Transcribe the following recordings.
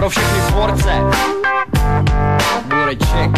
pro všechny tvorce. Bureček.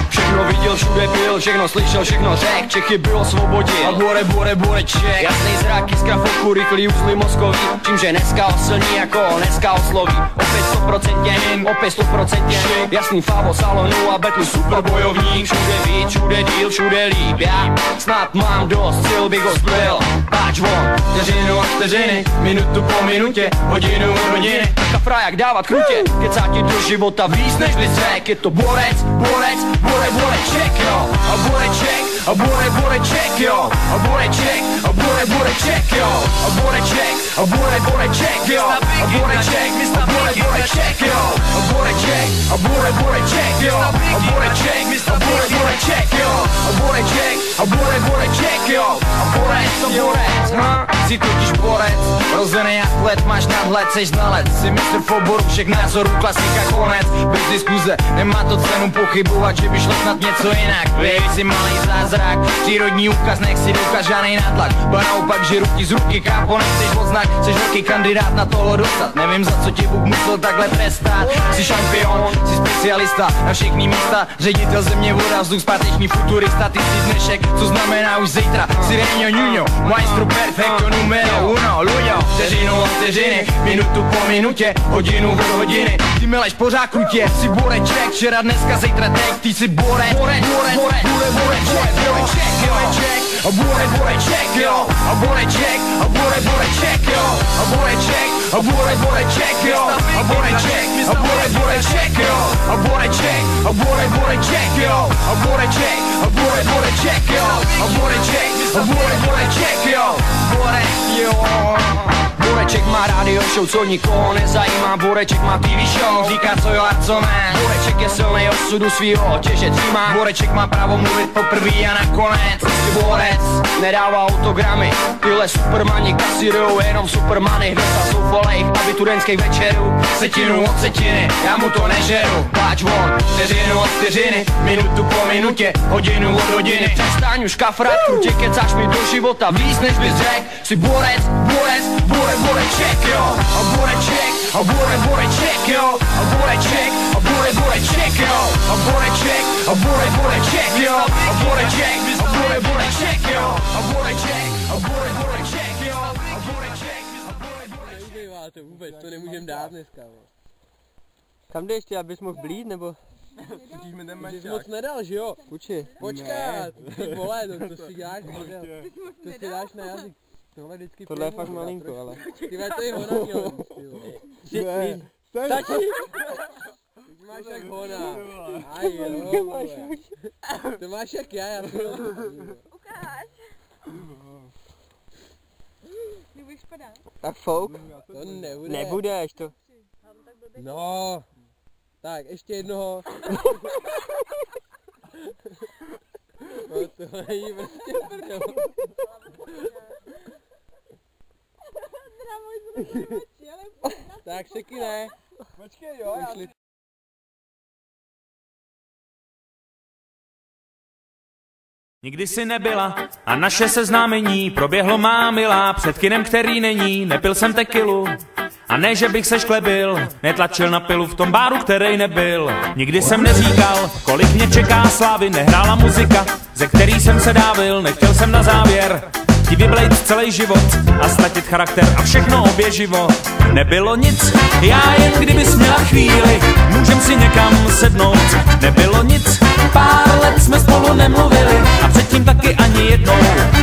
Všechno viděl, všude byl, všechno slyšel, všechno řek, Čechy bylo svobodit. A Bureček. Jasný zrak, jiskra foku, rychlý uzly mozkový, čímže dneska osilní jako dneska osloví. Opět 100% opět 100% jasný favo salonu a betlu super bojovník. Všude víc, všude díl, všude líp. Já snad mám dost sil, bych ho zbyl. Páč von, vteřinu a vteřiny, minutu po minutě, hodinu od hodiny. Taka fraják dávat krutě, kecá ti do života víc než bys řek. Je to borec, Bureček, jo. A Bureček, jo. A Bureček, jo. A Bureček, jo. A Bureček, jo. A Bureček, jo. A Bureček, jo. A Bureček, jo. A borec, to borec, jsi totiž borec, rozený atlet, máš nadhled, seš znalec, jsi mistr v oboru všech názorů, klasika konec, bez diskuze, nemá to cenu pochybovat, že by šlo snad něco jinak. Vy jsi malý zázrak, přírodní úkaz, nech si důkaz, žádnej nátlak, ba naopak, že ruky z ruky, kápo, nechceš odznak, jsi velký kandidát na toho dostat, nevím za co tě Bůh musel takhle trestat. Jsi šampion, jsi specialista na všechny místa, ředitel země, voda, vzduch, zpáteční futurista, ty jsi dnešek, co znamená už zítra, si Reňo Nuno, maestro perfecto numero uno, Luďo, vteřinu a vteřiny, minutu po minutě, hodinu od hodiny, ty meleš pořád krutě, jsi Bureček, včera, dneska, zítra, teď, ty jsi borec, Bureček, jo, a Bureček, jo, a Bureček, a Bureček, jo, a Bureček, a Bureček, jo, a Bureček, a Bureček, jo, a Bureček, a Bureček, jo, a Bureček, a Bureček, jo, a Bureček, a Bureček, jo, Bureček, jo. Bureček má radio show, co nikoho nezajímá, Bureček má TV show, říká co jo a co ne. Bureček je silnej, osudu svýho těže třímá, Bureček má právo mluvit poprvý a nakonec. Borec nedává autogramy, tyhle supermani kasírujou jenom supermany. Hvězda soufolejch abiturientských večerů, setinu od setiny, já mu to nežeru. Páč von, vteřinu od vteřiny, minutu po minutě, hodinu od hodiny. Přestaň už kafrat, krutě kecáš mi do života víc než bys řek. Jsi borec, Bureček, jo. A Bureček, a Bureček, jo. A Bureček, a Bureček, jo. A Bureček, a Bureček, jo. A Bureček, a Bureček, jo. A Bureček, a Bureček, jo. A Bureček, a Bureček. Neubejváte vůbec, to nemůžem dát dneska. Kam jdeš ty, abys mohl blít, nebo? Kučíme ten Ty jsi moc nedal, že jo? Kuči. Počkat, ty vole, to si děláš, to si dáš na jazyk. Tohle vždycky tohle je fakt malinko, ale. Tyhle to je hona, jo. Ne, stačí. Ty máš jak hona. Aj jo, to máš jak já to ukáž. Nebudeš padat? Tak fouk? To nebude. Nebudeš to. No. Tak, ještě jednoho. No to není prostě prdel. Tak seky ne. Počkej jo, Nikdy si nebyla a naše seznámení proběhlo má milá před kinem, který není, nepil jsem tekilu. A ne, že bych se šklebil, netlačil na pilu v tom báru, který nebyl. Nikdy jsem neříkal, kolik mě čeká slávy, nehrála muzika, ze který jsem se dávil, nechtěl jsem na závěr ti vyblejt celý život a ztratit charakter a všechno oběživo. Nebylo nic, já jen kdybys měla chvíli, můžem si někam sednout. Nebylo nic, pár let jsme spolu nemluvili a předtím taky ani jednou.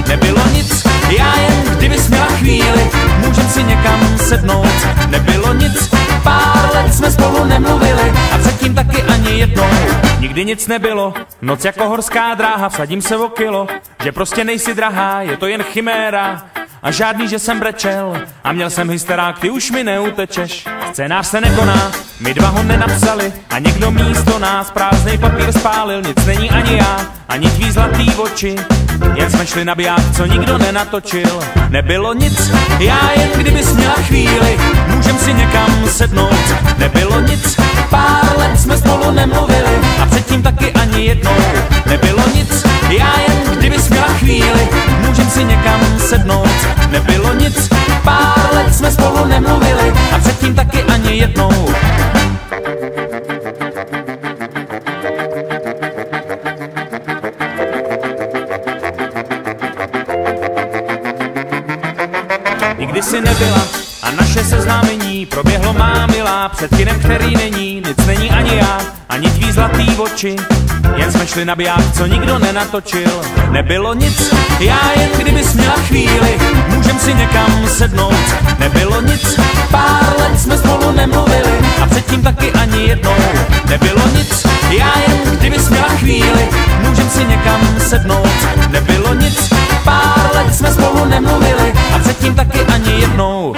Nebylo nic, já jen kdybys měla chvíli, můžem si někam sednout. Nebylo nic, pár let jsme spolu nemluvili a předtím taky ani jednou. Nikdy nic nebylo, noc jako horská dráha, vsadím se o kilo, že prostě nejsi drahá, je to jen chiméra. A žádný, že jsem brečel a měl jsem hysterák, ty už mi neutečeš. Scénář se nekoná, my dva ho nenapsali a někdo místo nás prázdnej papír spálil. Nic není ani já, ani tví zlatý oči, jen jsme šli na biják, co nikdo nenatočil. Nebylo nic, já jen kdybys měla chvíli, můžem si někam sednout. Nebylo nic, pár let jsme spolu nemluvili a předtím taky ani jednou. Nebylo nic, já jen kdybys měla chvíli, můžem si někam sednout. Nebylo nic, pár let jsme spolu nemluvili a předtím taky ani ani jednou. Nikdy si nebyla a naše seznámení proběhlo, má milá, před kinem, který není, nic není ani já, ani tví zlatý oči. Jen jsme šli na biják, co nikdo nenatočil. Nebylo nic, já jen kdybys měla chvíli, můžem si někam sednout. Nebylo nic, pár let jsme spolu nemluvili a předtím taky ani jednou. Nebylo nic, já jen kdybys měla chvíli, můžem si někam sednout. Nebylo nic, pár let jsme spolu nemluvili a předtím taky ani jednou.